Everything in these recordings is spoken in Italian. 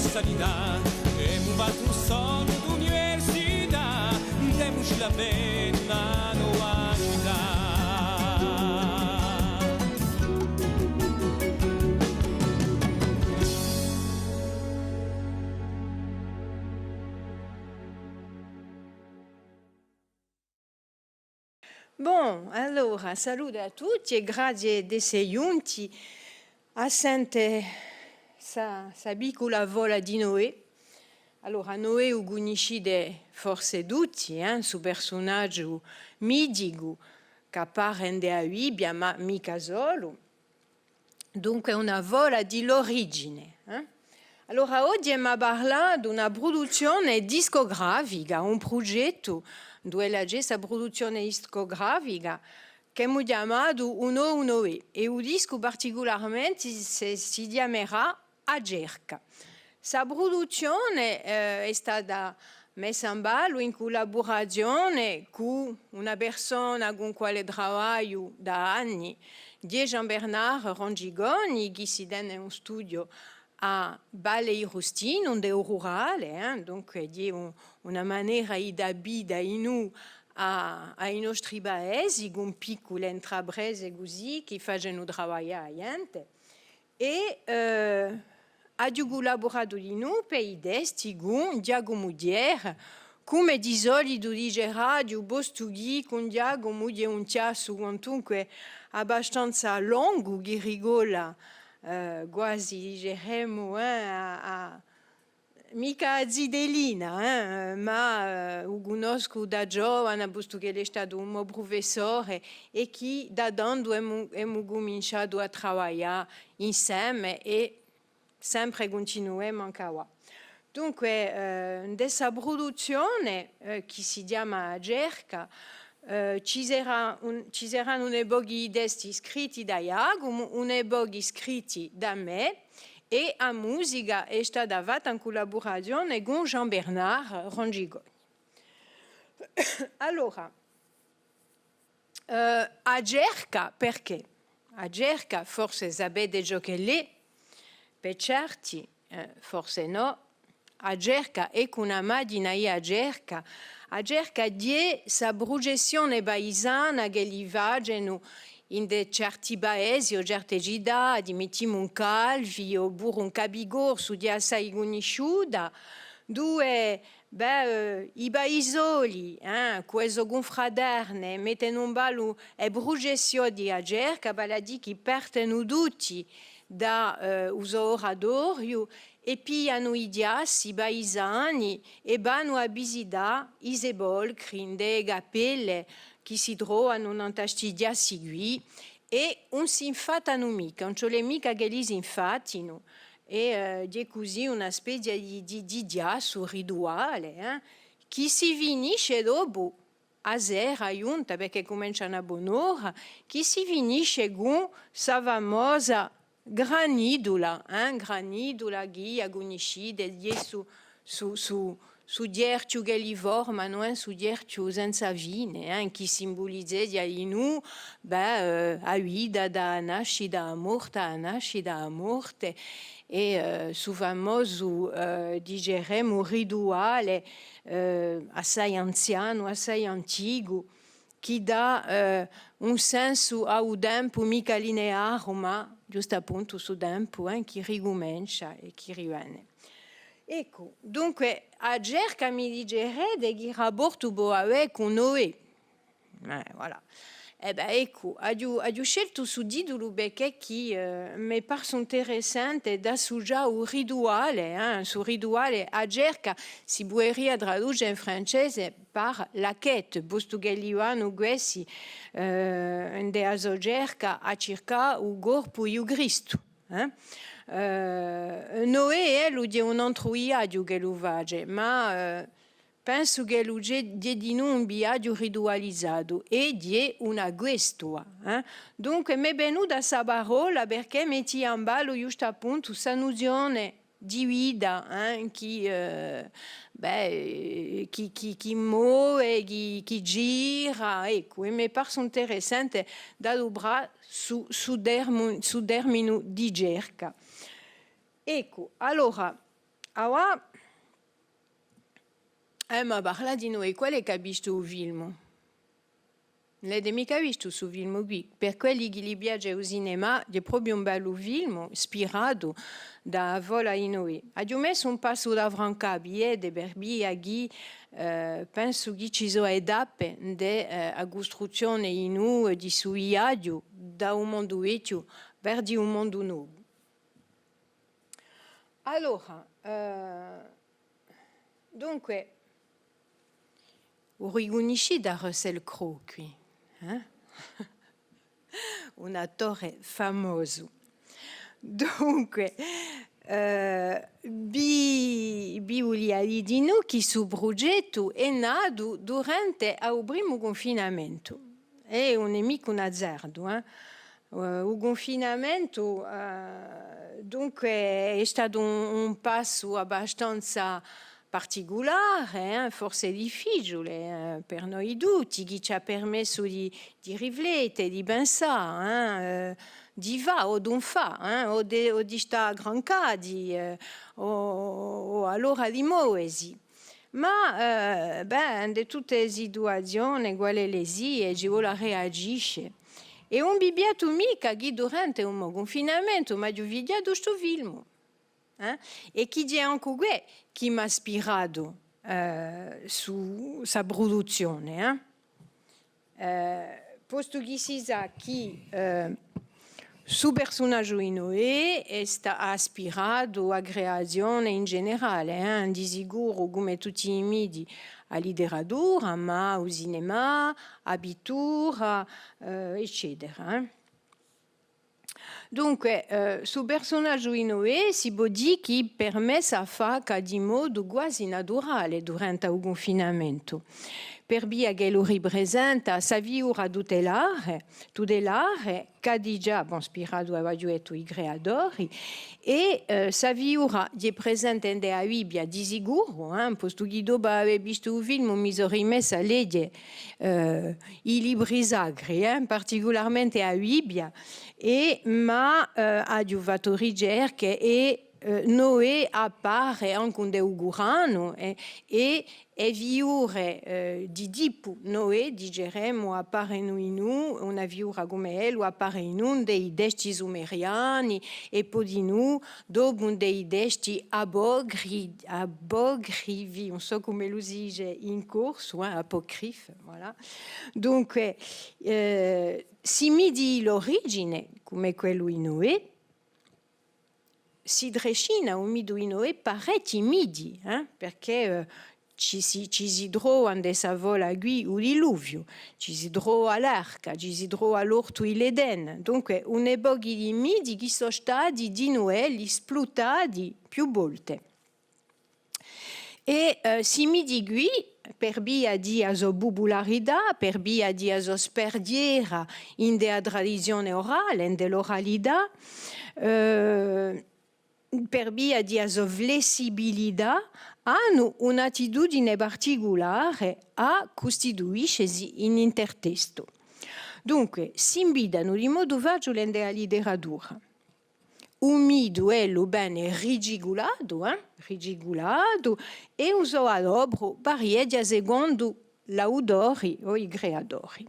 salida, hemos batu solo de universidad, temos la pena no ayudar. Bon, allora, saluto a tutti e grazie di essere giunti a sentire sa piccola vola di Noè. Allora, Noè lo conoscete forse tutti, suo personaggio mitico che appare nella Bibbia, ma mica solo. Dunque, una vola di l'origine. Allora, oggi abbiamo parlato di una produzione discografica, un progetto dove la questa produzione discografica che abbiamo chiamato Uno Noè e il disco particolarmente si chiamerà Agerca. Questa produzione è stata messa in ballo in collaborazione con una persona con quale lavoro da anni, Jean-Bernard Rongigoni, che si tiene in studio a Valle Irustino, un deo rurale, dunque di una maniera di abitare in noi ai nostri paesi, con piccole intraprese così che fanno lavorare la gente. E ha collaborato di noi per i testi con Giacomo Dier, come di solito dice Radio Bostughi con Giacomo è un chiasso comunque abbastanza lungo che rigola quasi diremo mica a Zidelina, ma lo conosco da giovane, posto che è stato un mio professore e che da quando abbiamo cominciato a lavorare insieme e sempre continuiamo ancora. Dunque, questa produzione che si chiama Agerca, ci saranno un pochi testi scritti da Jacopo, un pochi scritti da me e la musica è stata fatta in collaborazione con Jean-Bernard Rongigoni. Allora, Agerca perché? Agerca forse sapete già che è, per certi forse no. Agerca è una macchina di Agerca. Agerca è sa progezione paesana che gli facciano in certi paesi o certe città, di mettiamo un calvi oppure un capigorso di assai conosciuta, dove i paesoli, questo confraterne, mettono in ballo le progezioni di Agerca, vale a dire che partono tutti da uso e pigliano i diassi, i paesani e vanno a visitare i sepolcri, le cappelle che si trovano in questi diassi qui e non si infattano mica, non c'è mica che li si infattino e è così una specie di diasso rituale che si finisce dopo a sera giunta perché comincia una buon'ora, che si finisce con questa famosa granidola, granidola che ha conosciuto su ghiaccio che li formano, su ghiaccio senza fine, che simbolizza di noi la vita da nascita a morte, a nascita a morte, e su famoso, diremo, rituale assai anziano, assai antico, che dà un senso a un tempo mica lineare, ma giusto appunto su tempo che ricomincia e che riviene. Ecco, dunque, Agerca mi digerete che rapporto può avere con Noè. Voilà. Ecco, ho scelto su titolo perché mi pare interessante da già un rituale, su rituale Agerca si può tradurre in francese per la quête, posto che gli vanno questi de Agerca a cercare il corpo di Cristo. Noè è un altro viaggio che lo fa, ma penso che lo di noi un viaggio ritualizzato e di una questua. Dunque mi è venuta questa parola perché metti in ballo giusto appunto questa nozione di vita che muove, che gira, ecco, e mi pare interessante da dobrare su termine di cerca. Ecco, allora, Ora, ma parla di noi, quale che ha visto il film? Non l'avete mica visto su film qui. Per quelli che gli piace al cinema, è proprio un bello film, ispirato da Vola Inoue. Ho messo un passo da francabile, de berbi a chi penso che ci sono tappe della costruzione inu di suiaggio da un mondo vecchio verso un mondo nuovo. Allora, dunque, riconosci da Russell Crowe qui? Un attore famoso. Dunque, voglio dire che il progetto è nato durante il primo confinamento. È mica un azzardo. Il confinamento dunque è stato un passo abbastanza particolare, forse difficile per noi tutti, che ci ha permesso di riflettere, di pensare, di fare o non fare, o di stare grancati, o allora di muoversi. Ma in tutte le situazioni, quale le sia, ci vuole reagire. E non mi piace mica che durante un confinamento mi ho visto questo film. E chi è anche qui che mi ha ispirato su questa produzione. Posto che si sa che su personaggio Inoue ha ispirato la creazione in generale, di sicuro come tutti i midi a letteratura, ma al cinema, a pittura, eccetera. Dunque, sul personaggio Inoue si può dire che per me si fa di modo quasi naturale durante il confinamento, per via che lo rappresenta sa vivere tutelare, che di già ispirato a i creatori, e sa vivere è presente nella Bibbia di sicuro, posto che dopo aver visto il film mi sono rimessa a leggere i libri sacri, particolarmente la Bibbia, e ha fatto ricerche e Noè appare anche un deugurano e vivere di tipo Noè, digeremo, appare in una vivura come lui, appare in un dei desti sumeriani e poi di noi, dopo un dei desti apocryphi, non so come lo si dice in corso, apocrife, voilà. Dunque, si mi di l'origine, come quello in Noè, si drecina un mido in Noè parecchi midi, perché ci si trova in dessa vola qui o diluvio, ci si trova all'arca, ci si trova all'orto e l'Eden. Dunque, un'epoca di midi che sono stati di Noè esplotati più volte. E si midi qui, per via di sua popolarità, per via di sua sperdiera in della tradizione orale, in dell'oralità, per via di sua flessibilità, hanno un'attitudine particolare a costituirsi in intertesto. Dunque, si imbidano di modo facile nella letteratura. Umido è lo bene rigigulato, e uso all'opera varia secondo l'autori o i creatori.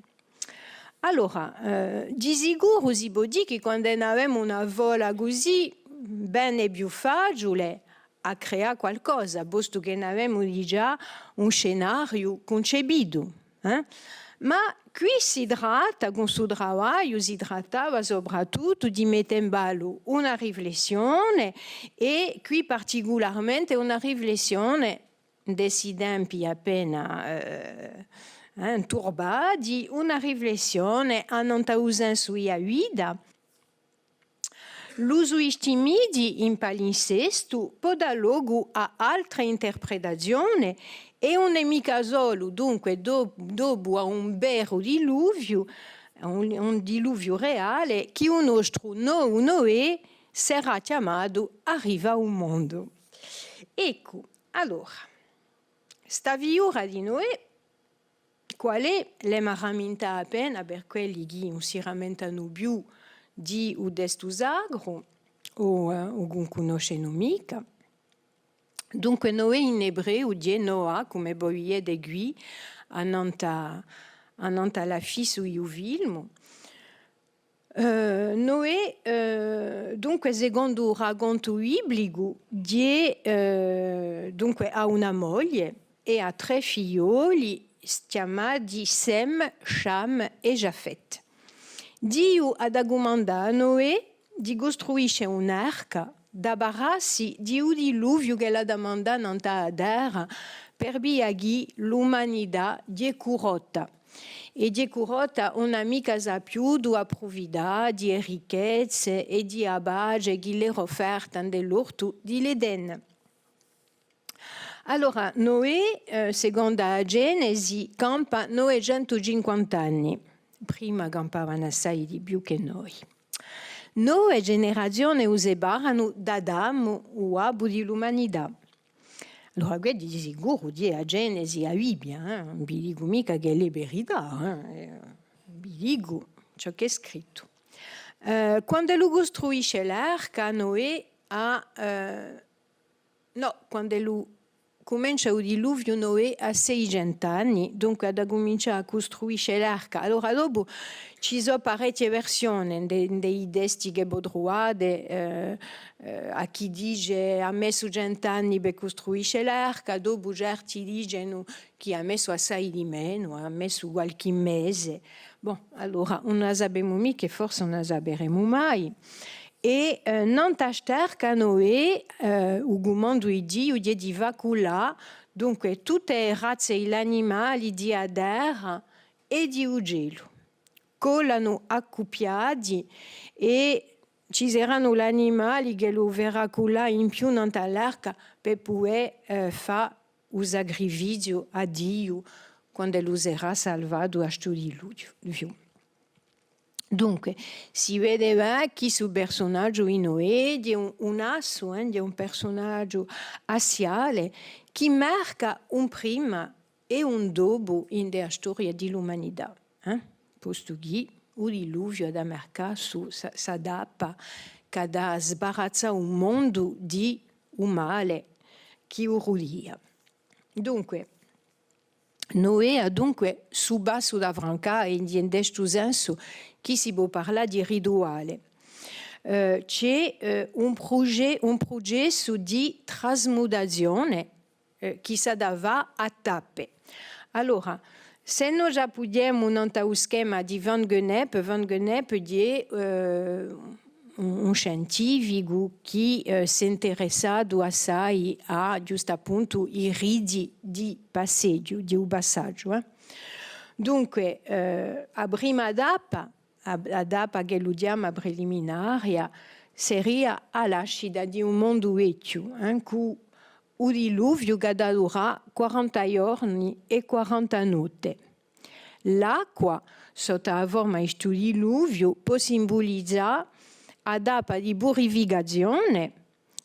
Allora, di sicuro si può dire che quando abbiamo una vola così, bene più facile a creare qualcosa, posto che abbiamo già un scenario concepito. Ma qui si tratta, con suo lavoro, si trattava soprattutto di mettere in ballo una riflessione e qui particolarmente una riflessione dei tempi appena turbati, una riflessione a non usare sulla vita. L'uso timidi in palinsesto può dar luogo a altre interpretazioni e non è mica solo, dunque, dopo un vero diluvio, un diluvio reale, che il nostro Noè sarà chiamato Arriva al mondo. Ecco, allora, sta vivura di Noè, qual è? L'abbiamo rammentata appena per quelli che non si rammentano più di o desto sagro o non conoscono mica. Dunque Noè in ebreo die Noah, come boie d'aiguille, ananta la fille su Iuvilmo. Noè, dunque, secondo il racconto biblico, dunque, ha una moglie e ha 3 figlioli chiamati Sem, Sham e Jafet. Dio ha domandato a Noè di costruire un'arca da barrarsi di un diluvio che l'ha domandato nella terra per biaghi l'umanità di curota. E di curota una mica sapiuto a provvidere di ricchezze e di abage che le offerta dell'orto di l'Eden. Allora, Noè, secondo la Genesi, campa 950 anni. Prima campavano assai di più che noi. 9 generazioni usebarono da Adamo, uomo dell'umanità. Allora, di sicuro, di a Genesi, a Bibbia, non vi dico mica che è la verità, vi dico ciò che è scritto. Quando lui costruisce l'arca, Noè quando lui comincia il diluvio, Noè ha 600 anni, dunque ha cominciato a costruire l'arca. Allora, dopo ci sono parecchie versioni dei testi che ho trovato, a chi dice ha messo 100 anni per costruire l'arca, dopo certi dicono che ha messo assai di meno, ha messo qualche mese. Bon, allora, non la sappiamo mica, forse non la sapremo mai. E non t'astarca Noè, il mondo di Dio, di vacula, dunque tutte le razze e gli animali di Adar e di ugello. Collano accoppiati e ci saranno gli animali che lo verranno in più nell'arca per poter fare il sacrificio a Dio quando lo sarà salvato a questo diluvio. Dunque, si vedeva che sul personaggio di Noè di un asso, di un personaggio assiale che marca un prima e un dopo nella storia dell'umanità. Posto che il diluvio da marcare su sa data che da sbarazzare un mondo di un male che urulia. Dunque, Noè ha dunque subasso da franca e in questo senso che si può parlare di rituale. C'è un progetto di trasmutazione che si dava a tappe. Allora, se noi già possiamo nel schema di Van Gennep è un scientifico che si è interessato assai a giusto appunto i riti di passaggio, di un passaggio. Dunque, a prima tappa, la tappa che lo chiama preliminaria, sarebbe la nascita di un mondo vecchio, con un diluvio che durerà 40 giorni e 40 notti. L'acqua, sotto la forma di questo diluvio, può simbolizzare la tappa di purificazione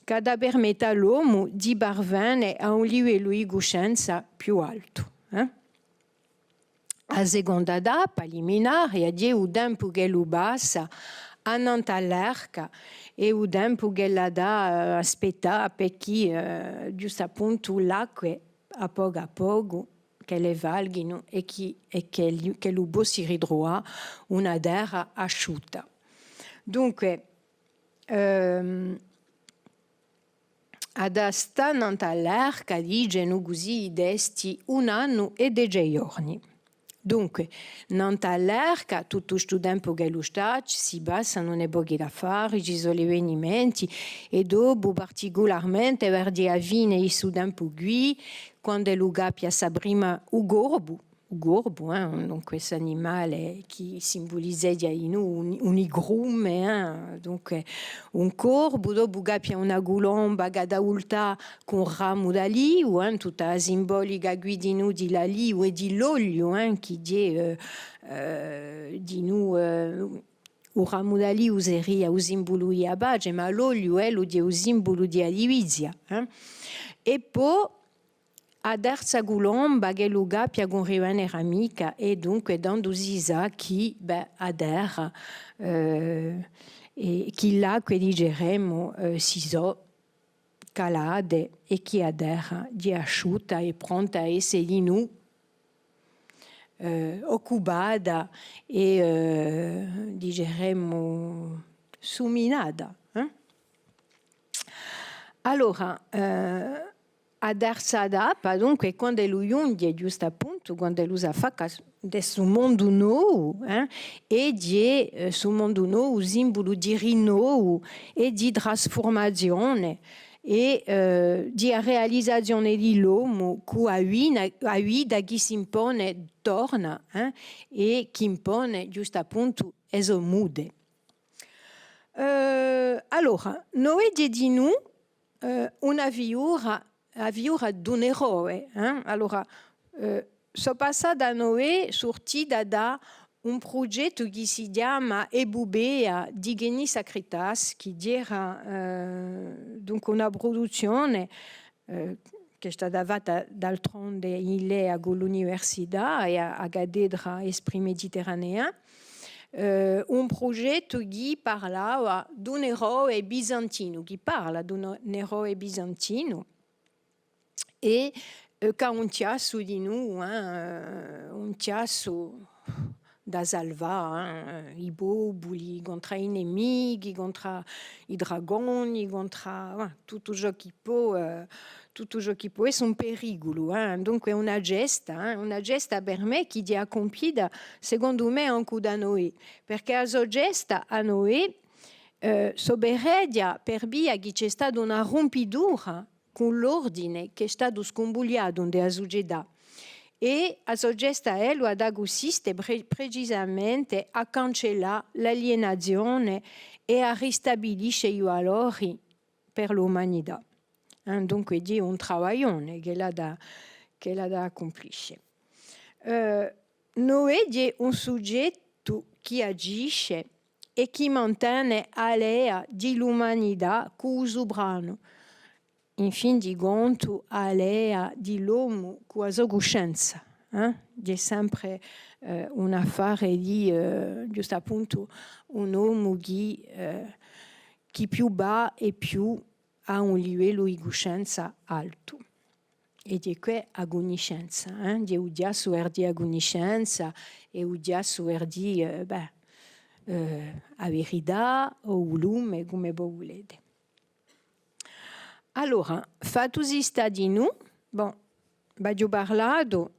che permette all'uomo di pervenire a un livello di coscienza più alto. La seconda tappa, liminaria, è il tempo che lo bassa all'arca e il tempo che la dà aspettare perché giusto appunto l'acqua a poco che le valghino e che lo possa ritrovare una terra asciutta. Dunque, ad stare all'arca dicono così desti 1 anno e 10 giorni. Dunque, nell'arca, tutto questo tempo che lo sta, si passano ne pochi da fare, ci sono gli avvenimenti, e dopo, particolarmente, verso la fine di questo tempo qui, quando lo cappia sa prima il gorbo, donc questo animale che simbolizza un igrume, donc un corvo, dopo cappia una colomba che da ulta con ramo d'aliu, tutta la simbolica guidino di l'aliu e di l'olio, che di noi il ramo d'aliu seria il simbolo di abage, ma l'olio è il simbolo di divizia. E poi a terza colomba che lo cappia con rimane amica e dunque dando sisa chi adera e chi là che digeremo si so calade e chi adesso di asciutta e pronta a essere di noi occupata e diremmo suminata. Allora, a darsi data, dunque, quando lui giunge, giusto appunto, quando lui fa questo mondo nuovo, e di su mondo nuovo, simbolo di rinnovo e di trasformazione e di realizzazione dell'uomo che a vita che si impone torna e che impone giusto appunto esso mude. Allora, noi di noi una viura d'un eroe. Allora, sono passata da noi sortita da un progetto che si chiama Ebubea di Geni Sacritas, che era dunque una produzione che è stata fatta d'altronde in lei con l'università e a cattedra Esprit Mediterranea. Un progetto che parlava di un eroe bizantino, che parla di un eroe bizantino e che ha un chiasso di noi, un chiasso da salvare, i bobuli contro i nemici, contro i dragoni, contro tutto ciò che può essere un pericolo. Dunque una gesta per me che è compiuta secondo me anche da noi, perché a gesta a noi soberedia per via che c'è stata una rompidura con l'ordine che è stato scombugliato nella società. E a gesta lo ha consiste precisamente a cancellare l'alienazione e a ristabilire i valori per l'umanità. Dunque è un travaglione che l'ha da accomplire. Noi è un soggetto che agisce e che mantiene all'ea dell'umanità con il sovrano. In fin di conto, all'ea dell'uomo con la sua coscienza. È sempre un affare di, giusto appunto, un uomo che più va e più ha un livello di coscienza alto. E di qui a conoscenza, di udia su di a conoscenza e udia su di a verità o il lume, come voi volete. Allora, fatto sta di noi, abbiamo parlato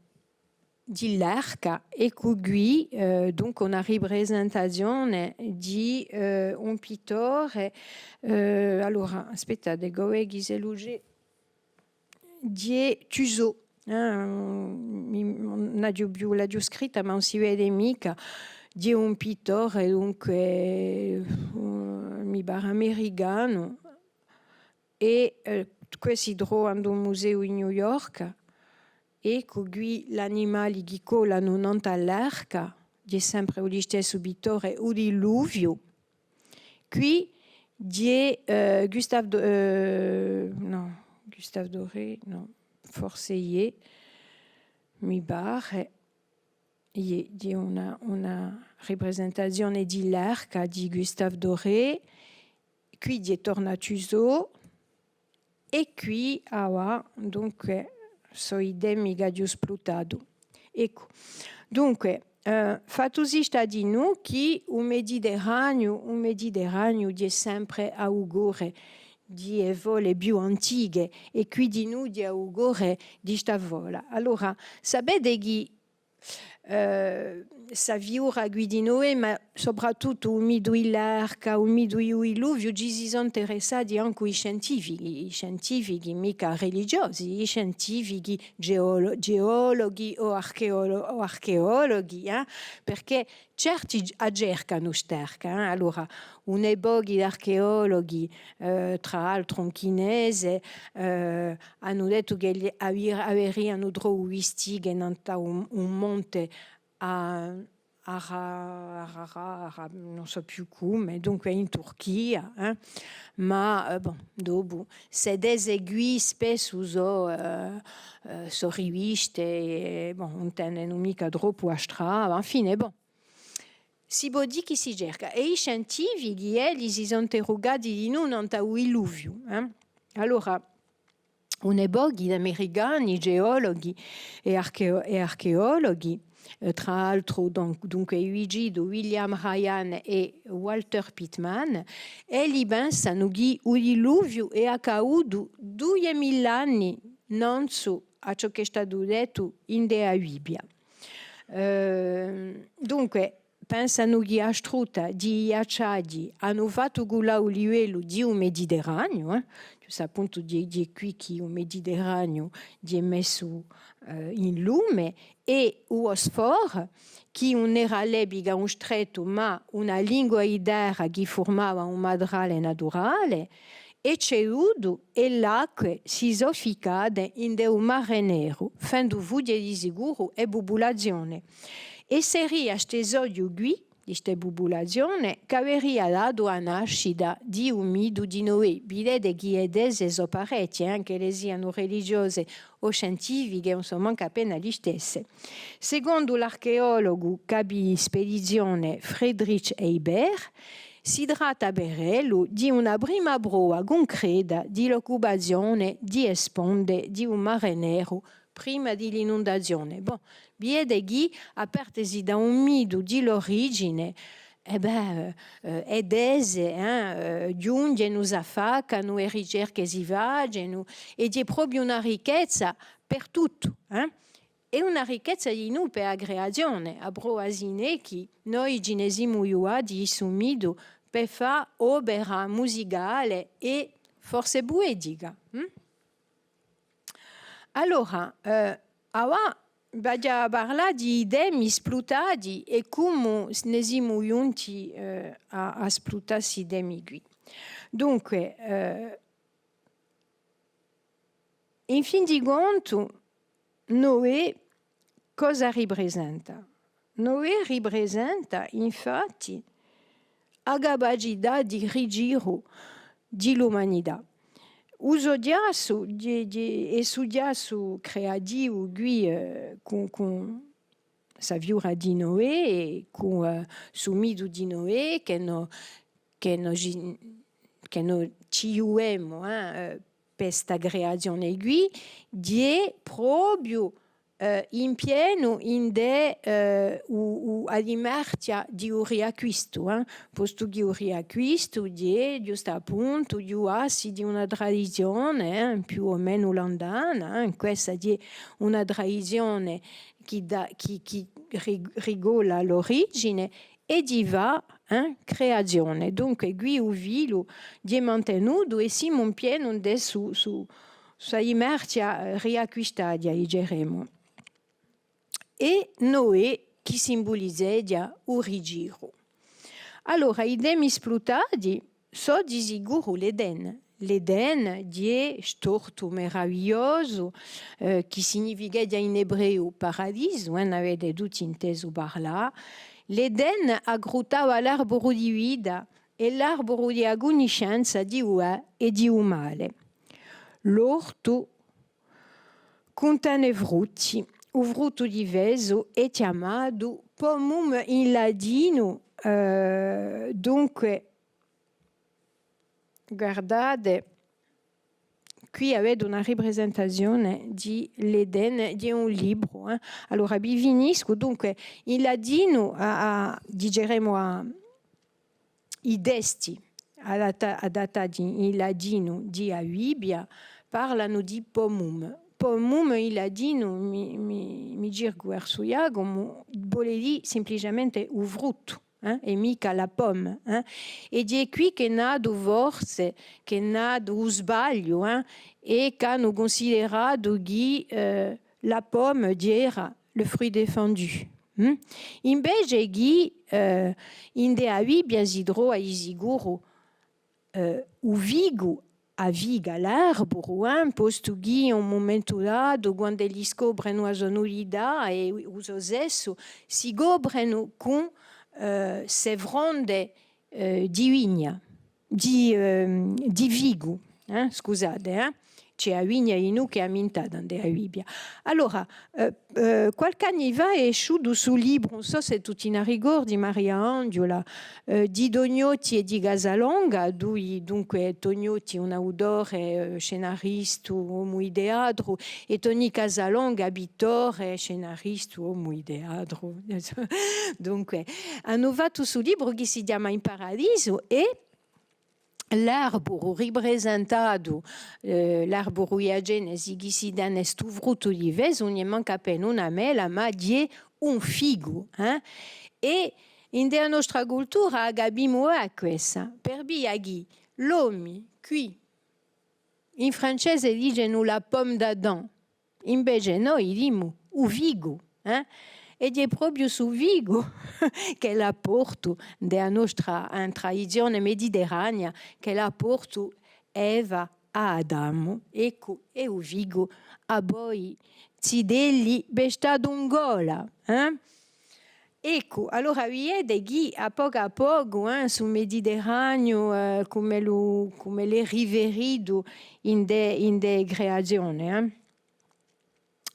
dell'arca e qui dunque una rappresentazione di un pittore. Allora, aspettate, dove è luce? Di Tussaud. Non l'ho scritta, ma non si vede mica. Di un pittore, dunque, mi pare americano. E questo si trova in un museo in New York e qui l'animale che cola non all'arca è sempre lo stesso pittore o di Luvio. Qui è Gustave Doré, no, forse mi pare di una rappresentazione dell'arca di Gustave Doré. Qui è torna Tussaud. E qui dunque so idee che ho splutato. Ecco, dunque, fatto sta di noi che un Mediterraneo è sempre augure di evole più antiche e qui di noi di augure di sta vola. Allora, sapete che sa viura di noi, ma soprattutto un mido l'arca, un mido il Luvio, ci si sono interessati anche i scientifici mica religiosi, i scientifici geologhi o archeologhi, perché certi cercano sterca. Allora, un'epoca di archeologhi, tra l'altro un cinese, hanno detto che avevano trovato un monte a non so più come, dunque in Turchia, ma dopo se des aiguille spesso so riviste e non tengono mica troppo a strada, infine, si può dire che si cerca. E i scientifici, si sono interrogati di non il Luvio. Allora, un'eboghi americani, geologhi e archeologhi, tra l'altro dunque Luigi, William Ryan e Walter Pittman, e li pensano che il diluvio è accaduto 2000 anni non su a ciò che è stato detto in della Bibbia. Dunque, pensano che a struta di acciadi hanno fatto quella a livello di un Mediterraneo, appunto di qui che il Mediterraneo è messo in lume, e lo Sfor, che non era l'ebiga un stretto, ma una lingua idera che formava un madrale naturale, e ceduto e l'acqua si sofficade in un mare nero, fando vudia di sicuro e popolazione. E seria stesodio qui, di questa popolazione, che avrebbe dato a nascita di un mito di Noè. Vedete che è dese so parecchie, anche le siano religiose o scientifiche, non sono manca appena le stesse. Secondo l'archeologo capi spedizione Friedrich Ebert, si tratta per lui di una prima prova concreta di l'occupazione di sponde di un mare nero prima dell'inondazione. Bon, vede che, a partesi da un mito di l'origine, è dese, giungono a facano e ricerche si facciano, ed è proprio una ricchezza per tutto. È una ricchezza di noi per la creazione, a proasine che noi genesiamo aiutati su mito per fare opera musicale e forse poetica. Allora, ora voglio parlare di temi esplotati e come ne siamo giunti a esplotare questi temi qui. Dunque, in fin di conto, Noè cosa rappresenta? Noè rappresenta, infatti, la capacità di rigiro dell'umanità. Usodiasso e studiasso creativo qui con sa viura di Noè e con su mito di Noè che no ci uemo per questa creazione qui, di proprio in pieno in all'immersia di un riacquisto, posto che un riacquisto di giusto appunto di assi di una tradizione più o meno lontana, questa è una tradizione che rigola l'origine e di va creazione. Dunque qui il vilo è mantenuto e siamo in pieno su immersia riacquistata, diremo. E Noè che simbolizza il rigiro. Allora, i temi esplotati sono di sicuro l'Eden. L'Eden è storto meraviglioso, che significa in ebreo paradiso, avete tutti inteso parlare. L'Eden aggrutava l'albero di vita e l'albero di conoscenza di uè e di male. L'orto contiene frutti. Il frutto di veso è chiamato pomum in ladino, dunque guardate, qui avete una rappresentazione di l'Eden di un libro. Allora vi finisco, dunque in ladino diremo i testi adattati in ladino di Bibbia parlano di pomum. Pomum in ladino mi girgo verso Iago, vuole dire semplicemente un frutto, e mica la pomme. Ed è qui che nato forse, che nato lo sbaglio, e che hanno considerato che la pomme era le fruit défendu. Invece che in della Bibbia si trova sicuro o vigo a viga l'arboro, posto che in un momento dato, quando gli scoprono la sonorità e uso stesso, si scoprono con se fronde di vigna, di vigo, scusate, c'è a vigna inu che ha mintada de a Bibbia. Allora, qualche anno fa è uscito sul libro, non so se tutti ne ricordi, Maria Angiola, di Tognotti e di Casalonga, dunque Tognotti un autore, scenarista, uomo ideadro, e Tony Casalonga, pittore, scenarista, uomo ideadro. Dunque, hanno fatto sul libro che si chiama In Paradiso e l'arboro ripresentato, l'arboro a Genesi che si dà questo frutto di veso, non manca appena una mela, ma di un figo. E in della nostra cultura abbiamo questa, per biaghi, l'uomo qui, in francese dicono la pomme d'Adam, invece noi diciamo un figo. Ed è proprio su Vigo che la porto della nostra tradizione mediterranea, che la porto Eva a Adamo, ecco, e o Vigo a voi Zidelli bestadongola. Ecco, allora vede che a poco sul Mediterraneo come le riverito in de creazione.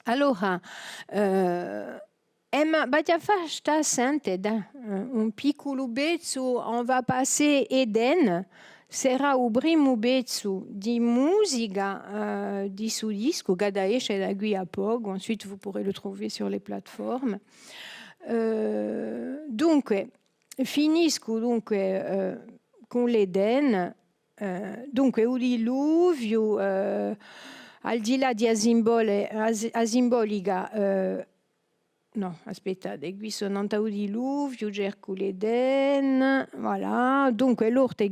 Allora, Emma, Badiafa sta sente un piccolo pezzo, on va passer Eden, sarà il primo pezzo di musica di suo disco, che esce da qui a poco, ensuite vous pourrez le trouver sur les plateformes. Dunque, finisco con l'Eden, dunque un diluvio, al di là di asimbolica. No, aspettate, qui sono un diluvio, Gerculeden, voilà. Dunque l'orto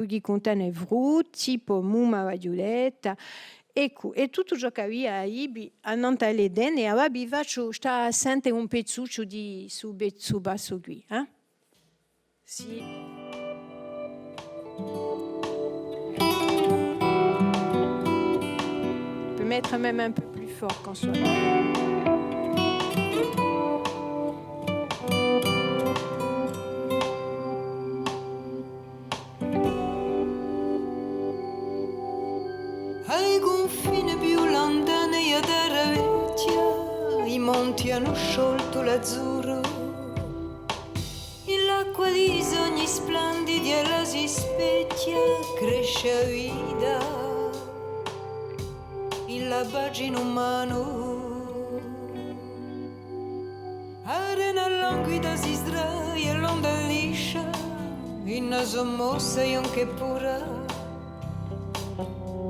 che contiene frutti, pomuma, vaglioletta, ecco, e tutto ciò che aveva a Ibi a Nantaleden e a vi faccio sta a sentire un pezzuccio di su basso qui, Sì. On peut mettre même un peu plus fort quand soit. Ai confini più lontani a terra vecchia, i monti hanno sciolto l'azzurro, in l'acqua di sogni splendidi e la si specchia, cresce a vita, in la pagina umana. Arena languida si sdraia, l'onda liscia, in naso mossa e anche pura.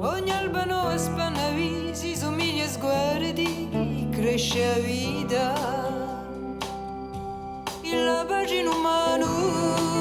Ogni albano spannavisi, somiglia sguardi, cresce a vita, in la pagina umana.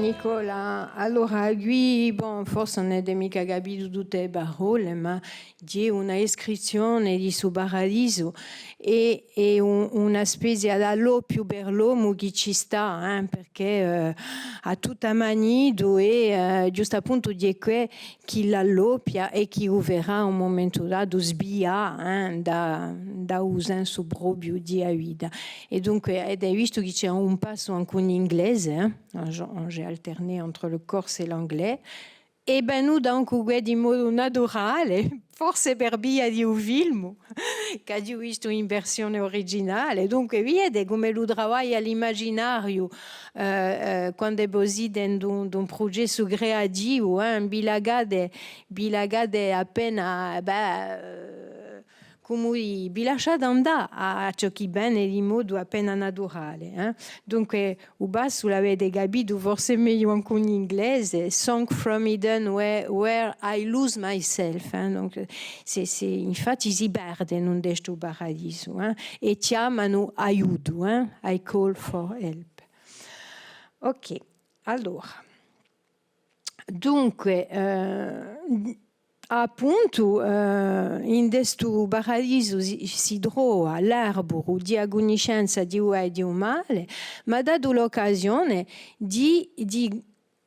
Nicola, allora qui, forse non è mica capito tutte le parole, ma c'è una iscrizione di suo paradiso e una specie d'alloppio per l'uomo che ci sta, perché ha tutta manito e giusto appunto di che chi l'alloppia e chi uverà un momento dato sbia da usare su proprio di vita. E dunque, ed hai visto che c'è un passo anche in inglese, j'ai alterné entre le corse e l'anglais. E ben noi dunque di modo naturale, forse per via di un film che ho visto in versione originale. Dunque vede come lo lavoro all'immaginario quando è così dentro un progetto creativo, bilagade appena come vi lasciate andare a ciò che bene in modo appena naturale. Dunque, il basso l'avete capito forse meglio anche in inglese, Song from Eden where I lose myself. Donc, infatti si perde in questo paradiso e chiamano aiuto, I call for help. Ok, allora. Dunque, appunto, in questo paradiso si trova l'arboro di agonicenza di uno e di un male, ma ha dato l'occasione di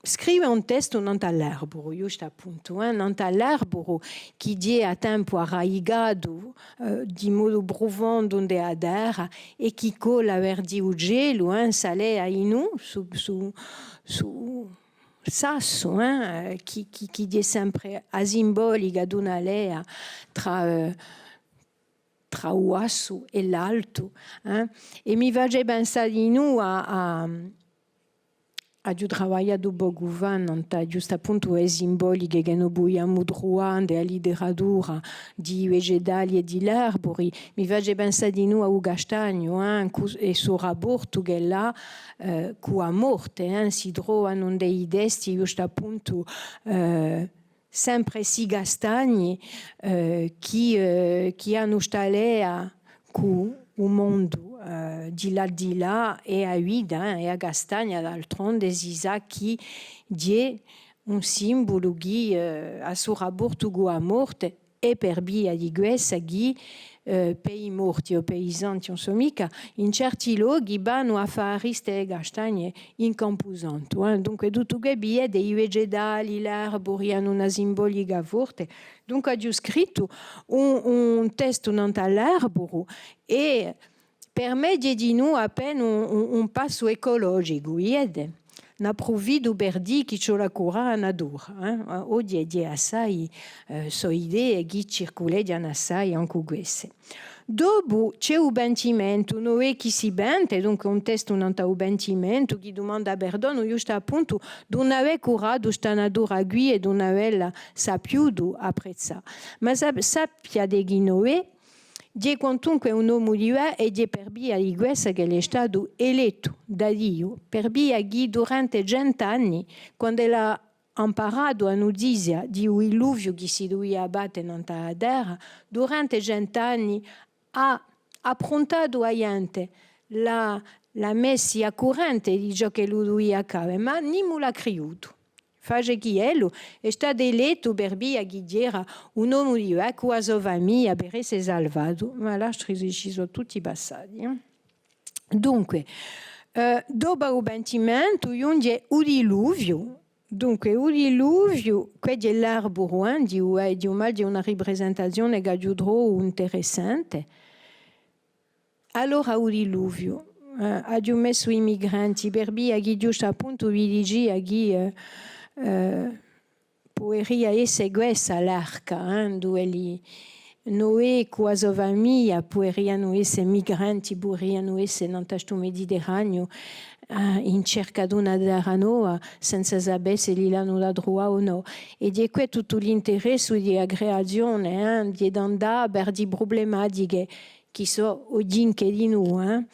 scrivere un testo non all'arboro, giusto appunto, non all'arboro che è a tempo arraigato di modo profondo in terra e che cola verdi il gelo, sale a inu su sasso, che è sempre a simbolica di una lea tra l'uasso e l'alto. E mi face pensare di noi a trabalhado Bogovan, giusto appunto è simbolica che noi vogliamo trovare a letteratura di vegetali e di arbori. Mi face pensare di noi a un castagno e il suo rapporto che è là con la morte. Si trovano dei desti, giusto appunto, sempre si castagni che hanno stalea con il mondo di là e a vita e a castagna d'altronde si sa che è un simbolo che ha suo rapporto con la morte e per via di questo che per i morti o per i santi insomma in certi luoghi vanno a fare queste castagne in Camposanto. Dunque tutto che è dei vegetali, l'arbori hanno una simbolica forte. Dunque ho scritto un testo non all'arboro e per me di noi appena un passo ecologico, vede? Na provvido per dire che c'è la cura natura. Oggi è assai so idee che circolano assai anche queste. Dopo c'è un bentimento, non è che si bente, dunque un testo non ha un bentimento che domanda perdono, giusto appunto, non aveva curato questa natura qui e non aveva saputo apprezzare. Ma sappia che noi di quantunque un uomo di è e di per via di questo che è stato eletto da Dio, per via che durante 100 anni, quando ha imparato la notizia di un diluvio che si doveva abbattere nella terra, durante 100 anni ha approntato a gente la messa a corrente di ciò che lui doveva accadere, ma nessuno l'ha creduto. Face che ello è stato eletto per via che era un uomo di con la sua famiglia per essere salvato, ma lasci ci sono tutti passati. Dunque, dopo il pentimento, c'è un diluvio. Dunque, il diluvio, questo è l'arboro di una rappresentazione che è interessante. Allora, il diluvio ha messo i migranti per via che giusto appunto vi diceva che poeria essere questa l'arca, dove Noè con la sua famiglia potevano essere migranti, potevano essere in questo Mediterraneo in cerca di una terra nuova senza sapere se li l'hanno da trovare o no. E di qui tutto l'interesse della creazione, di andare per di problematiche che sono oggi di noi.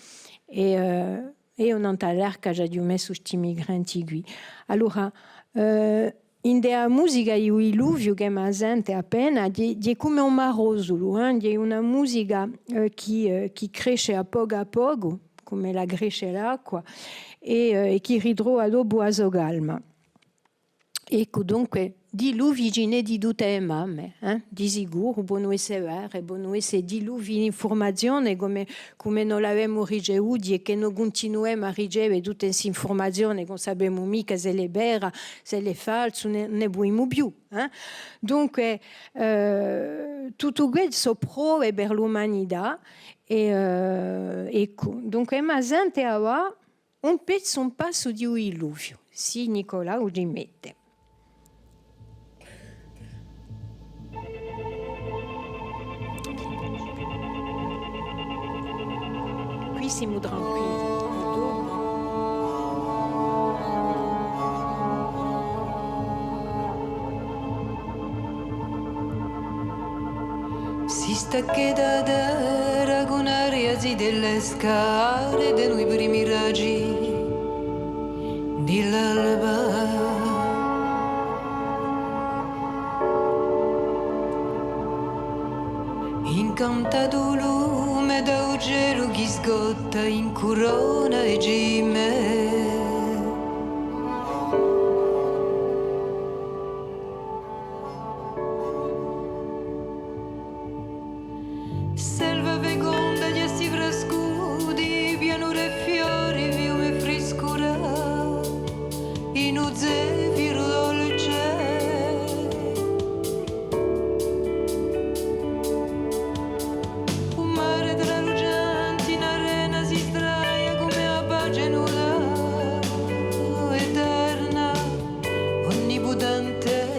E non all'arca già di messo questi migranti qui. Allora, in della musica di Iluvio che mi sente appena è come un marosolo, è una musica che cresce a poco, come la cresce l'acqua, e che ritrova dopo a sua calma. Ecco, dunque, diluvi ne di tutte le mamme, di sicuro, buono essere vero, buono essere diluvi in informazione come non l'avevamo ricevuti e che noi continuiamo a ricevere tutte queste informazioni, non sappiamo mica se è vera, se è falso, ne vogliamo più. Dunque, tutto questo prove per l'umanità ecco, dunque, ma sente aveva un passo di un diluvio, sì, Nicola lo rimette. Qui siamo tranquilli. si sta che da con aria delle scale dei nuovi primi raggi dell'alba. Incantato lume da un gelo che sgotta in corona e gime. Selva feconda di esti frascudi, pianure e fiori, fiume frescura, in un zefiro dolce. Un mare tralucente in arena si sdraia come a pace nuda, eterna, onnipotente.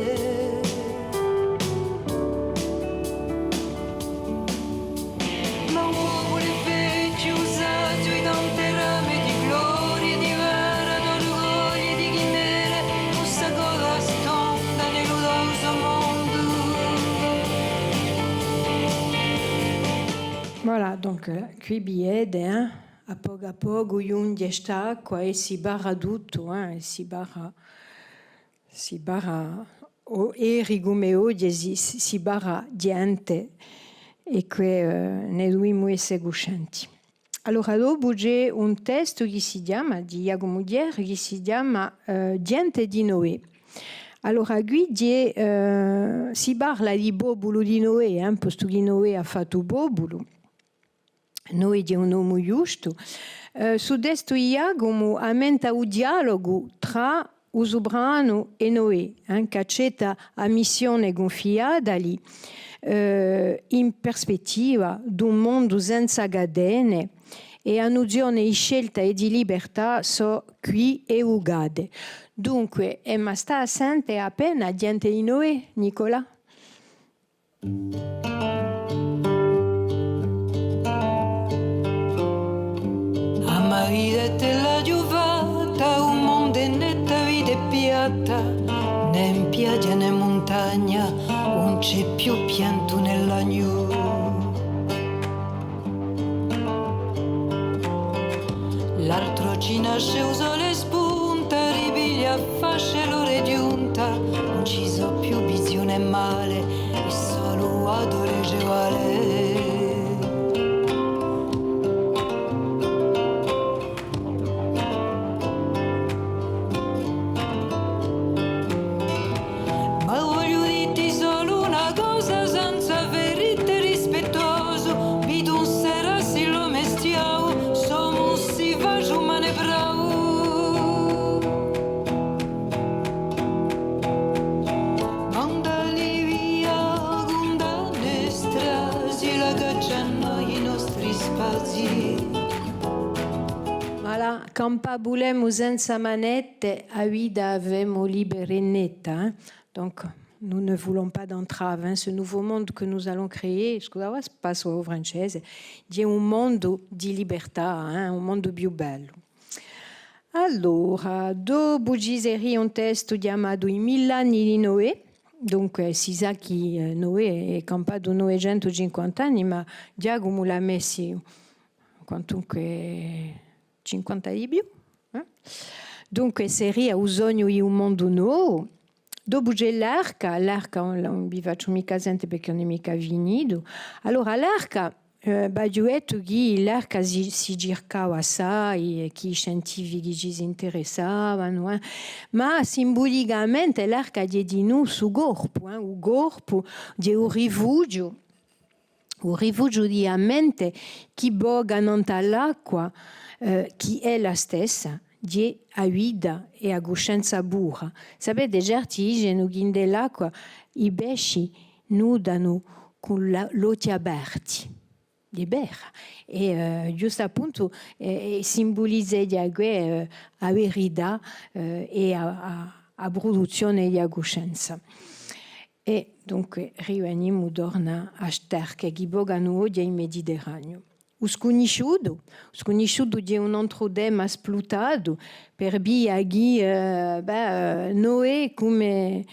Ma un popolo fece usato i tante rame di gloria, di vera, d'orgoglio, di chimere, un sacola stonda nell'udoso mondo. Voilà, donc qui biede, hein, a poco giunge st'acqua e si barra tutto, e si barra e rigume oggi si barra gente e che ne dobbiamo essere coscienti. Allora dopo c'è un testo che si chiama, di Jacopo Mudier, che si chiama Gente di Noè. Allora qui si parla di popolo di Noè, posto che Noè ha fatto popolo. Noè è un uomo giusto. Su testo Jacopo aumenta il dialogo tra il sovrano e Noè, che accetta la missione confiata lì. In prospettiva di un mondo senza catene e a nozione di scelta e di libertà sono qui e ugate. Dunque, ma sta assente appena gente di Noè, Nicola? Ma vita te la giovata, un mondo in netta vita è piatta, né in piaggia né in montagna, non c'è più pianto nell'agno. L'altro ci nasce, usa le spunta, ripiglia fasce l'ore giunta, non ci so più visione e male, è solo adore vale. Quand pas voulons senza manette, a vida avemo libera et netta. Hein? Donc, nous ne voulons pas d'entrave. Hein? Ce nouveau monde que nous allons créer, scusate, passo au francese, è un mondo di libertà, hein? Un mondo più bello. Allora, dopo Giseri un testo chiamato I 1000 anni di Noè. Dunque, si sa che Noè è campato 950 anni, ma Giacomo l'ha messi quantunque 50 di più. Dunque, seria un sogno di un mondo nuovo. Dopo c'è l'arca non vi faccio mica sentire perché non è mica finito. Allora, l'arca, detto che l'arca si cercava assai e che i scientifici ci si interessavano, ma simbolicamente l'arca è di noi sul corpo, il corpo è un rifugio di mente che boga non all'acqua, che è la stessa di a vita e a coscienza pura. Sapete, certi dicono che nell'acqua i pesci nudano con gli occhi aperti. È vero. E giusto appunto simbolizza la verità e la produzione di coscienza. E dunque rimaniamo torna a sterche che bogano oggi in Mediterraneo. O sconosciuto di un altro tema splottato per via di Noè come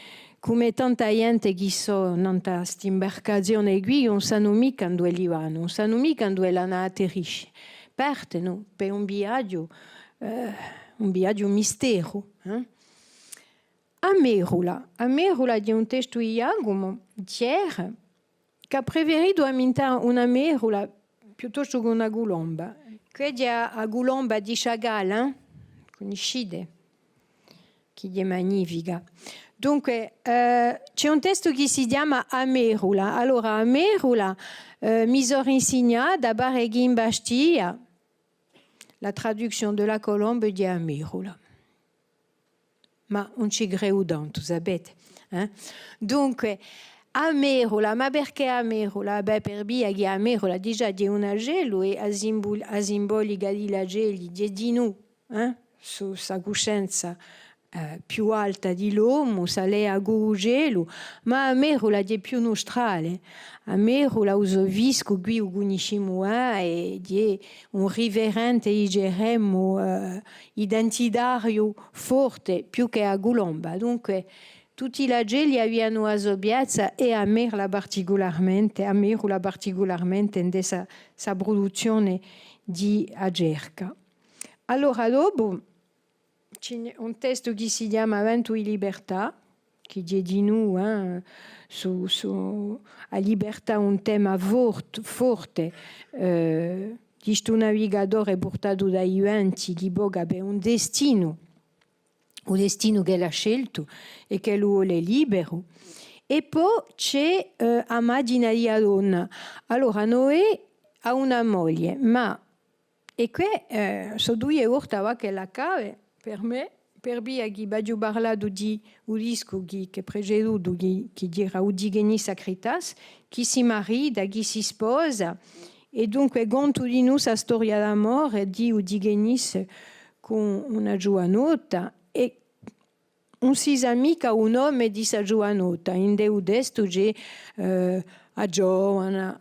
come tanta gente che so nanta st'imbarcazione qui, non sanno mica dove li vanno, non sanno mica dove l'hanno atterrisce. Partono per un viaggio mistero. A Merula di un testo di Jacomo, dice che ha preferito amintare una merula piuttosto che una gulomba. Quindi a gulomba di Chagall, conoscete? Che è magnifica. Dunque, c'è un testo che si chiama Amerula. Allora, Amerula mi sono insegnata da Bareghi in Bastia la traduzione della colombe di Amerula. Ma non ci credo tanto, sapete? Dunque, Amerula, ma perché Amerula? Beh, per via che Amerula già di un gelo e a simbolica di la geli di noi, su sa coscienza più alta di l'uomo, sale a gelo, ma Amerula è più nostrale. Amerula uso visco qui u conosciamo e di un riverente diremmo identitario forte più che a Gulomba. Dunque, tutti la geli avevano a Sobiazza e Amerula particolarmente in sa produzione di Agerca. Allora, dopo c'è un testo che si chiama Vento e Libertà, che è di noi, a libertà un tema forte. Questo navigatore portato dai venti che boga per un destino che l'ha scelto e che lo vuole libero. E poi c'è Amadina di Adonna. Allora, Noè ha una moglie, ma e qui sono due urtava che la cave per me, per via che abbiamo parlato di un disco che è preceduto, che dirà Udigeni Sacritas, che si marita, che si sposa, e dunque conto di noi la storia d'amore di Udigenis con una giovanota e un si amica un nome di sa giovanota. In Deu desto c'è a giovane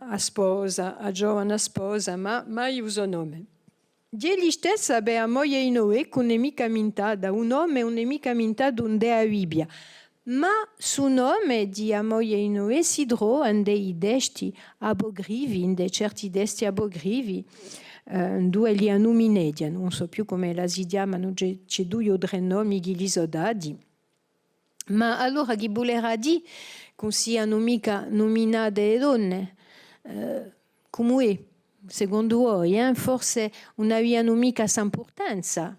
sposa, ma mai uso nome. Egli stesso aveva moglie in Noè con nemica mintata, un nome e un nemica mintata un dea Bibbia. Ma su nome di moglie in Noè si trova in dei desti abogrivi, in dei certi desti abogrivi, due li hanno minedi, non so più come la si chiamano, c'è due o tre nomi che li sono dati. Ma allora chi volerà dire che siano mica nominate donne? Come è? Secondo voi, forse non avevano mica sa importanza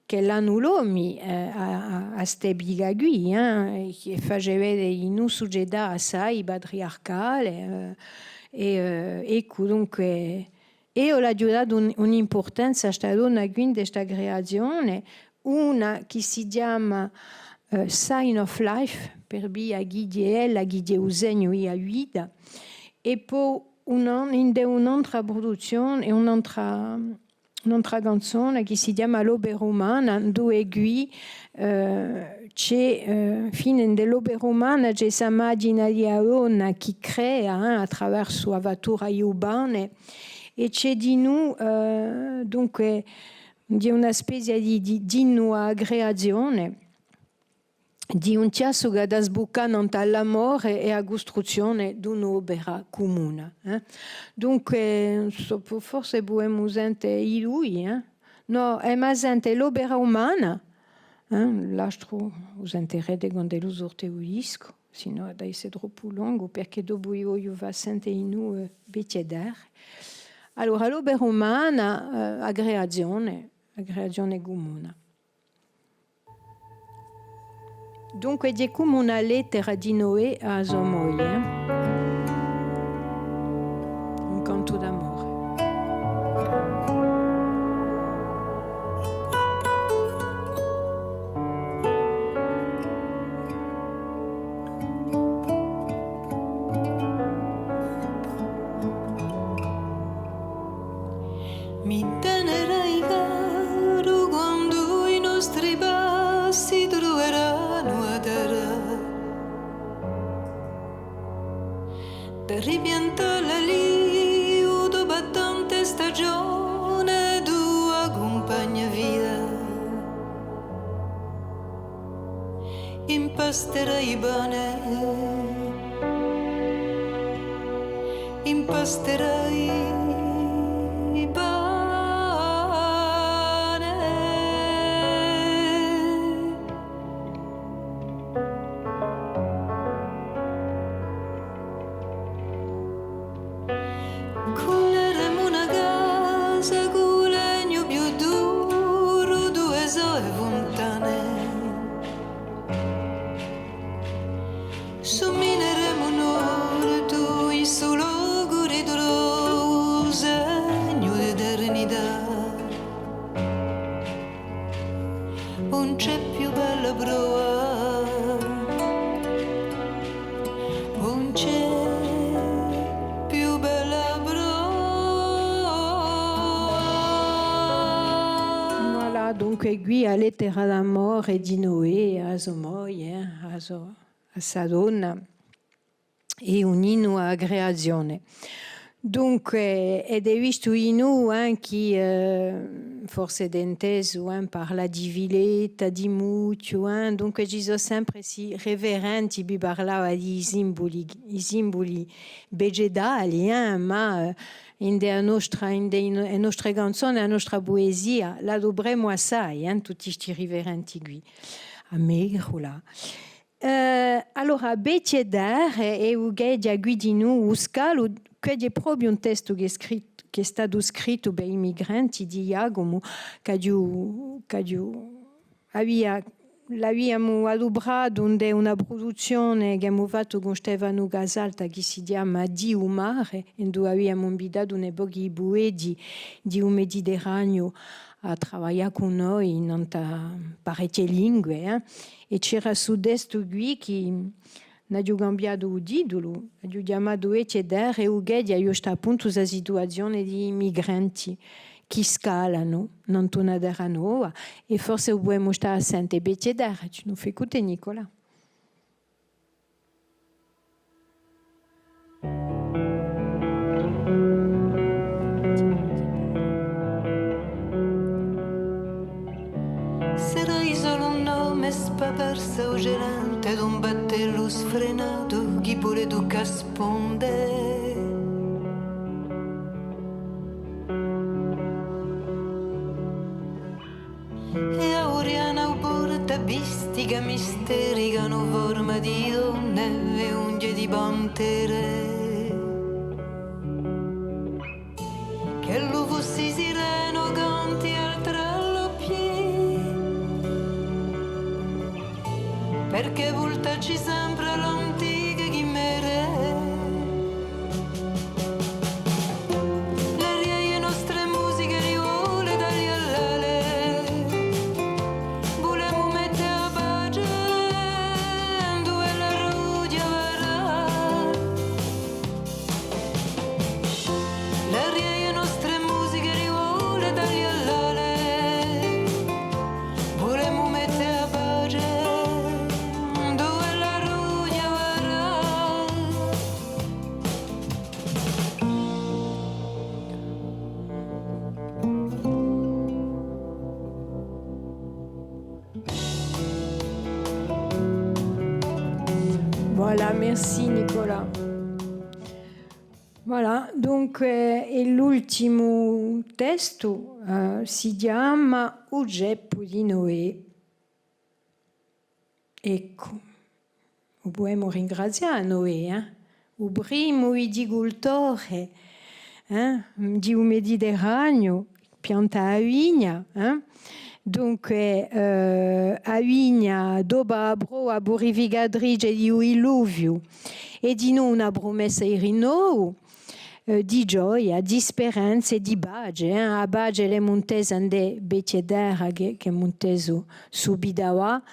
che l'hanno l'uomo a ste biga qui, che faceva in una società assai patriarcale. Ecco, dunque, io l'ho dato un'importanza a questa donna qui in questa creazione, una che si chiama Sign of Life, per via chi di ella, chi di Eugenio e a vita, e poi un'altra produzione, un'altra canzone che si chiama L'Opera Umana, dove qui c'è, fine dell'opera umana, c'è questa immagine di Adonna che crea attraverso avventure urbane e c'è di noi, dunque, di una specie di nuova creazione, di un chiasso che da sbucare all'amore e a costruzione di un'opera comune. Dunque, forse possiamo sentire lui. No, è ma sente l'opera umana. L'altro sentirete quando lo sorteisco, sino deve essere troppo lungo, perché dopo io va sentire in noi bicchiere. Allora, l'opera umana, a creazione comune. Dunque è come una lettera di Noè a sua moglie, un canto d'amore. Mi tenerai caro quando i nostri passi troveranno a terra. Per ripiantare l'io dopo tante stagioni tua compagna vita. In impasterai bene, impasterai bene. Culeremo una casa con legno più duro, due soe fontane. Sommineremo noi tu il solo corridoio, segno di eternità. Non c'è più bella prova, non c'è più bella prova. Voilà, donc qui à lettera d'amore di Noè a sua moglie, a sa donna e un inno a creazione. Dunque, ed è visto in noi anche, forse d'inteso, parla di villetta, di mucchio, dunque ci sono sempre si reverenti, vi parlava di i simboli vegetali, ma in le nostre canzoni, la nostra poesia, la dovremmo assai, tutti questi reverenti qui, a Merola. Allora, Bettieder e Ugedia Guidinu Uscalo, che è proprio un testo che è stato scritto per i migranti di Jacomo, l'abbiamo adobrato in una produzione che abbiamo fatto con Stefano Casalta che si chiama Dio Mare, in cui abbiamo invitato un pochi poeti di un Mediterraneo a lavorare con noi in parecchie lingue. E c'era su testo qui che abbiamo cambiato il titolo, abbiamo chiamato Ecceder e Ugedia, io sto appunto sulla situazione di migranti che scalano in una terra nuova e forse dobbiamo stare assenti. Ecceder, tu non fai écouter, Nicola. Sarai solo un nome spapersa o gelante d'un battello sfrenato chi pure tu casponde. E auriana porta bistica misterica no forma di donne e unghie di pantere. Che lo fossi sireno canti al tralloppiè, perché voltaci sempre l'antica chimere. Le rie nostre musiche riole dagli all'ale, volemo mettere a pace dove la rugia verrà. Le rie nostre musiche riole dagli all'ale, volemo mettere a pace dove la rugia verrà. Voilà, merci Nicolas. Voilà, donc l'ultimo testo si chiama Ugeppo di Noè. Ecco, dobbiamo ringraziare Noè, il primo viticoltore di un Mediterraneo, pianta a vigna. Dunque, a vigna, dopo a purificatrice di un diluvio, e di noi una promessa di rinnovo, di gioia, di speranza e di pace. A pace le montese ande Bettieder che è monteso subito,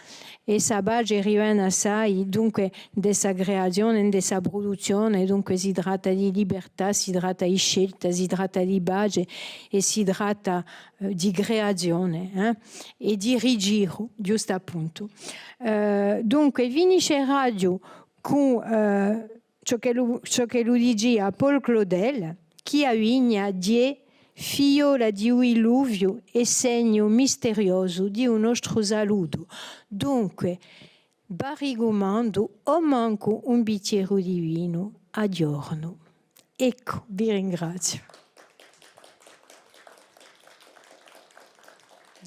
e sa pace riviene assai, dunque, dessa creazione, dessa produzione, dunque si tratta di libertà, si tratta di scelta, si tratta di pace e si tratta di creazione e di rigiro, giusto appunto. Dunque, finisce radio con ciò che lui dice a Paul Claudel, chi a vigna die fiola di un diluvio e segno misterioso di un nostro saluto. Dunque, barigomando o manco un bicchiere di vino a giorno. Ecco, vi ringrazio.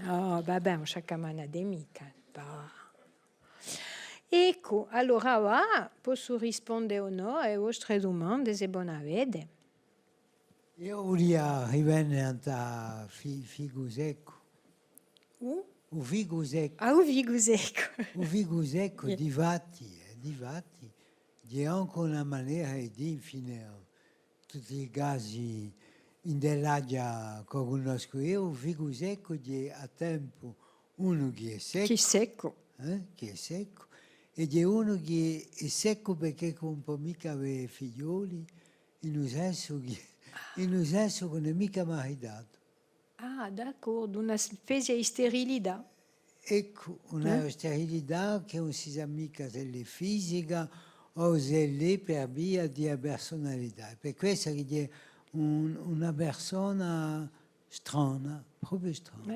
No, vabbè, non c'è camanade mica. Bah. Ecco, allora va, posso rispondere o no alle vostre domande se buona vede. Io volia rivendere a figo secco. O figo secco. Ah, vi ecco. O figo secco, difatti, c'è anche una maniera di finire tutti i casi in dell'agia che conosco io. O figo secco c'è a tempo uno che è secco. Che è secco. E c'è uno che è secco perché non può mica avere figlioli, in un senso che non è mica maridato. Ah, d'accordo, una specie di sterilità. Ecco, una sterilità che non si sa mica se è fisica o se è lì per via di personalità. Per questo che è una persona strana, proprio strana.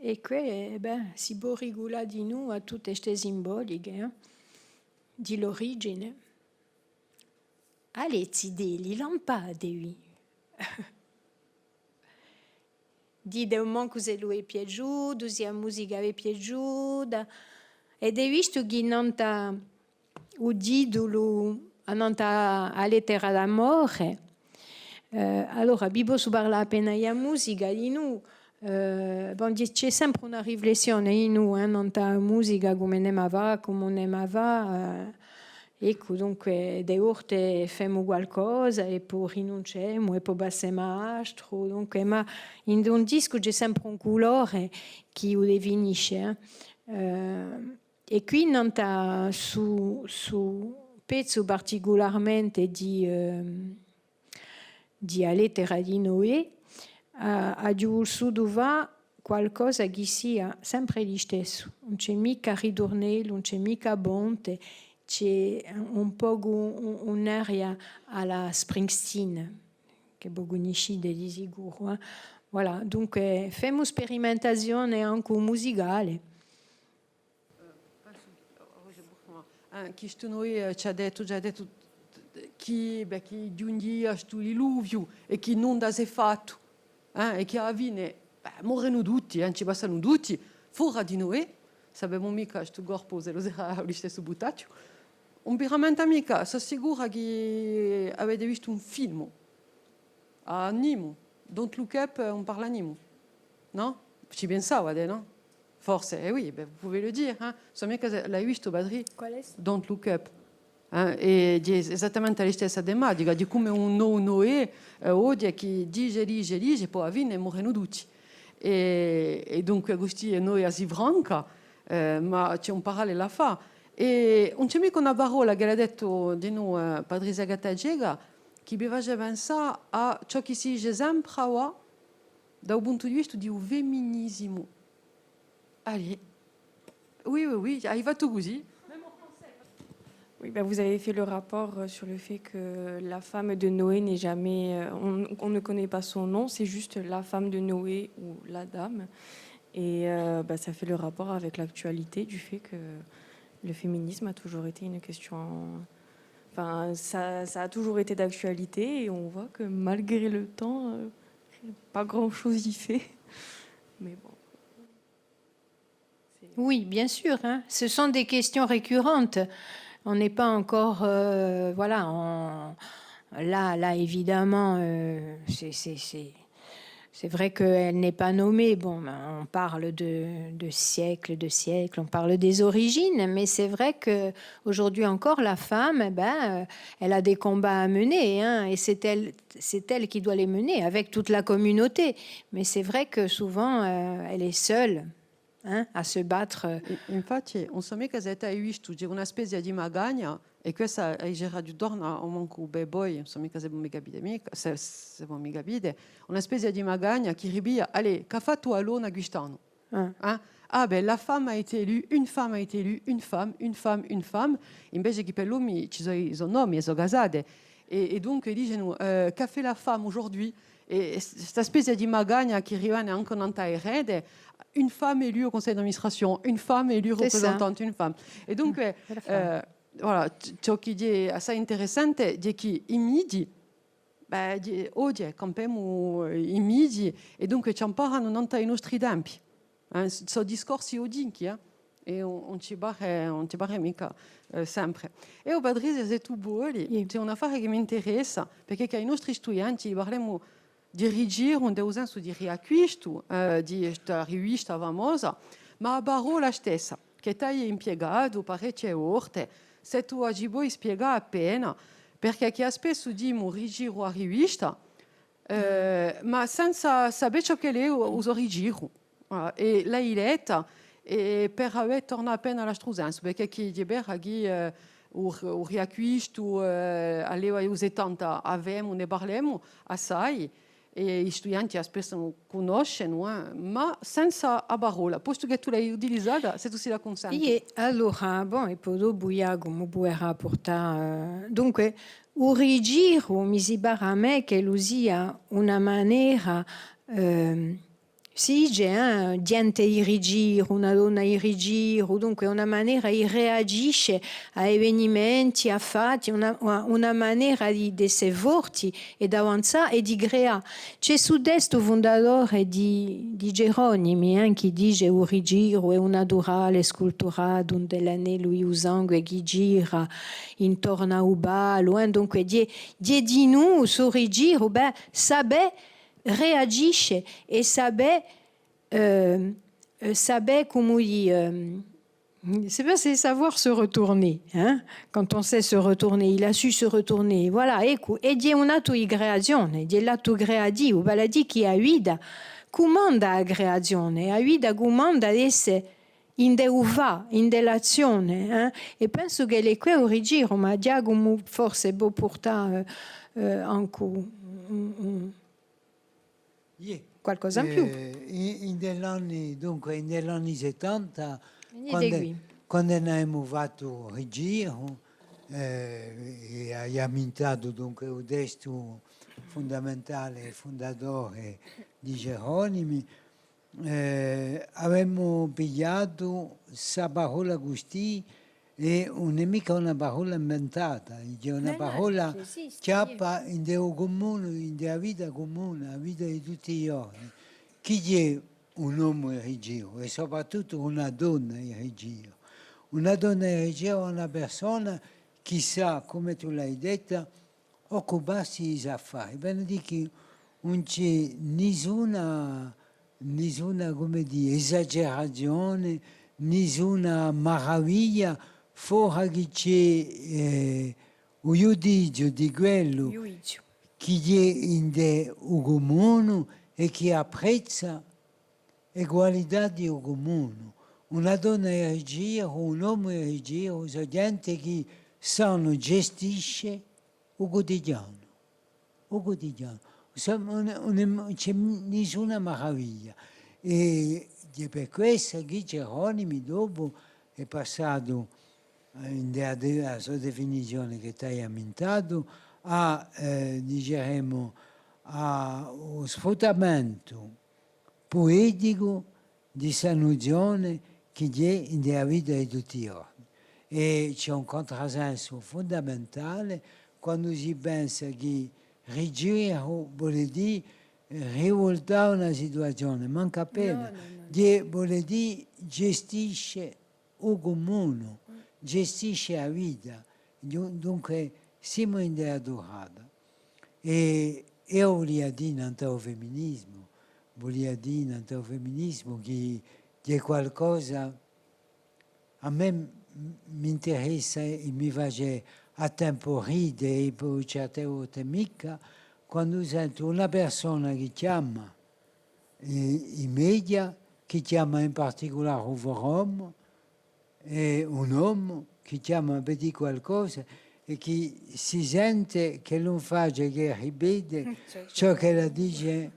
E qui, si può regolare di noi a tutte queste simboliche di l'origine. Allez, deli lampade, dite un po' se lui è piaciuto, se la musica è piaciuta. Ed hai visto che non ha udito la lettera d'amore. Allora, vi posso parlare appena della musica di noi. C'è sempre una riflessione in noi, non la musica come ne va, come non va. Ecco, dunque, de volte facciamo qualcosa e poi rinunciamo e poi passiamo a altro. Dunque, ma in un disco c'è sempre un colore che lo definisce. E qui non c'è su pezzo particolarmente di A lettera di Noè, ha voluto va qualcosa che sia sempre lo stesso. Non c'è mica ritornello, non c'è mica bonte. C'è un po' un'aria alla Springsteen, che voi conoscete di sicuro. Voilà, dunque facciamo sperimentazione anche musicale. Questo noi ci ha detto che di un dia sto diluvio e che non da si è fatto e che alla fine moriranno tutti, ci passano tutti fuori di noi. Sappiamo mica questo corpo se lo sarà lo stesso buttato. Un veramente mica, sono sicura che avete visto un film a Nîmes, Don't Look Up, on parle a Nîmes, no? Ci pensavate, no? Forse, oui, vous pouvez le dire. So mica l'hai visto, Badri? Qual è? Don't Look Up. E è esattamente la stessa tematica, di come un Noè odia che dice e poi alla fine muoiono tutti. E dunque questi Noè si franca, ma c'è un parallelo a fare. E non c'è mica una parola che ha detto di noi Patrizia Gattagega che mi faceva pensare a ciò che si dice sempre dal punto di vista di un femminismo. Allez, oui, hai fatto così? Oui, vous avez fait le rapport sur le fait que la femme de Noé n'est jamais... on ne connaît pas son nom, c'est juste la femme de Noé ou la dame. Et ça fait le rapport avec l'actualité du fait que le féminisme a toujours été une question... Enfin, ça a toujours été d'actualité et on voit que malgré le temps, pas grand-chose y fait. Mais bon. Oui, bien sûr. Ce sont des questions récurrentes. On n'est pas encore... là, évidemment, c'est vrai qu'elle n'est pas nommée. Bon, on parle de siècles, on parle des origines, mais c'est vrai qu'aujourd'hui encore, la femme, elle a des combats à mener, et c'est elle qui doit les mener avec toute la communauté. Mais c'est vrai que souvent, elle est seule a se battere. Infatti, non so mica se hai visto, c'è una specie di magagna e questa è girata di torno a un bad boy, non so mica se mi capite mica, se mi capite, una specie di magagna che ribia, allez, che ha fatto a luna quest'anno? La femme a été élue, une femme a été élue, une femme, invece che per l'uomo ci sono nomi e sono casate. E dunque dicono, che fa la femme aujourd'hui? e questa specie di magagna che rimane anche in erede, une femme élue au conseil d'amministration, une femme élue représentante, une femme. E dunque, voilà, ciò che è assai interessante è che i midi, oggi campiamo i midi e dunque ci imparano non i nostri tempi. Sono discorsi odinchi, e non ci barre mica sempre. E ho Patrizia, se tu vuoi, c'è un affare che mi interessa, perché ai nostri studenti parliamo di rigire, di usanza di riacquisto, di questa rivista famosa, ma a parola stessa, che hai impiegato parecchie volte, se tu oggi vuoi spiegare appena, perché che spesso diciamo rigiro a rivista, ma senza sapere ciò che è uso rigiro. E lei letta, e per avere tornato appena alla strusanza, perché chi di beraghi o riacquisto alle anni 70 avevamo, ne parliamo assai, e gli studenti spesso conoscono, ma senza a parola, posto che tu l'hai utilizzata, se tu si la consenti. E allora, e poi dopo come puoi rapportare. Dunque, il rigiro mi si barra a me che lo sia una maniera, sì, c'è gente in rigiro, una donna in rigiro, dunque una maniera di reagisce a eventi, a fatti, una maniera di essere forti e di avanzare e di creare. C'è su questo fondatore di Geronimi, che dice il rigiro è una durale scultura donde l'anello e il sangue che gira intorno a un ballo, dunque di noi sul rigiro, sabe reagisce e saber comment dire, c'est savoir se retourner, hein? Quand on sait se retourner, il a su se retourner, voilà, ecco, e di un'autoigreazione, di l'autogreadi, o baladi che aida, comanda a creazione, aida comanda essere in deuva, in dell'azione, e penso che le que origiro, ma Giacomo forse può portare anche qualcosa in più. Dunque, negli anni 70, quando abbiamo fatto il giro e abbiamo introdotto dunque il testo fondamentale, fondatore di Geronimi, abbiamo pigliato questa parola così, e non è mica una parola inventata, è una parola che ha in Dio comune, in della vita comune, la vita di tutti i giorni. Chi è un uomo in rigiro e soprattutto una donna in rigiro? Una donna in rigiro è una persona che sa, come tu l'hai detta, occuparsi di affari. Bene di che non c'è nessuna come dire, esagerazione, nessuna meraviglia fuori che c'è un giudizio di quello che è in de comune e che apprezza le qualità di comune. Una donna in regia, un uomo in regia, sono gente che sanno gestisce il quotidiano. Non c'è nessuna meraviglia. E per questo che Geronimi dopo è passato la sua definizione che ti hai aumentato diciamo, a sfruttamento poetico di questa nozione che è nella vita di tutti i giorni. E c'è un contrasenso fondamentale quando si pensa che rigire vuol dire rivoltare una situazione, manca appena, vuol dire gestisce il comune, gestisce la vita, dunque siamo in della durata. E io voglio dire nel femminismo, che è qualcosa a me mi interessa e mi face a tempo ridere e per certe volte mica quando sento una persona che chiama i media, che chiama in particolare un uomo, e un uomo che chiama per dire qualcosa e che si sente che non fa che ripete ciò che la dice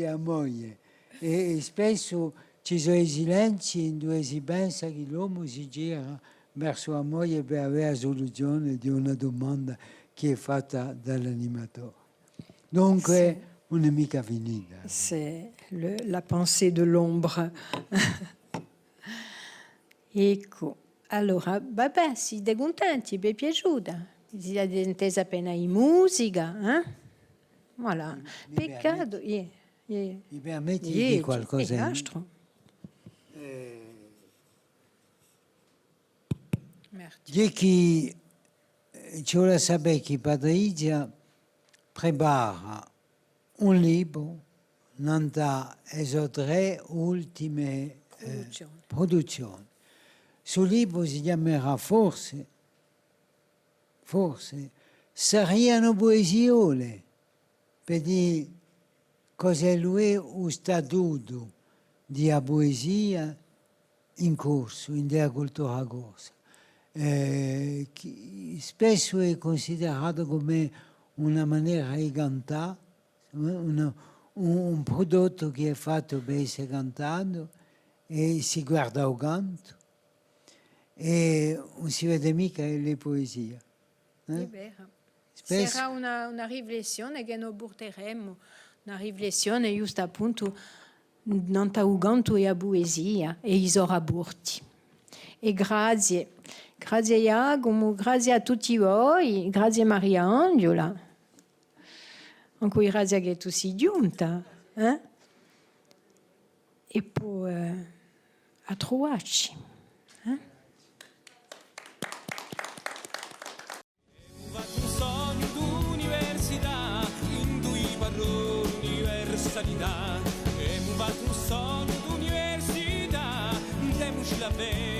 a moglie. E spesso ci sono i silenzi dove si pensa che l'uomo si gira verso la moglie per avere la soluzione di una domanda che è fatta dall'animatore. Dunque, non è mica finita. C'est la pensée de l'ombre. Ecco, allora, vabbè, siete contenti, vi è piaciuta? Siete intesa appena in musica, eh? Voilà, peccato. Mi permetti di dire qualcosa? Merci. Dice che ci vuole sapere che Patrizia prepara un libro nella le 3 ultime produzioni. Sul libro si chiamerà forse saranno poesiole, per dire cos'è lui lo statuto di poesia in corso, in della cultura corsa. Che spesso è considerato come una maniera di cantare, un prodotto che è fatto per essere cantato e si guarda al canto e non si vede mica le poesie. È vero. Sarà una riflessione che noi porteremo, una riflessione giusto appunto non canto e a poesia e i soraburti. E grazie Jacomo, grazie a tutti voi, grazie Maria Angela, a cui grazie che tu sei giunta. E poi a trovarci. Un sogno d'università in cui parlo universalità. E un sogno d'università, democi la pena.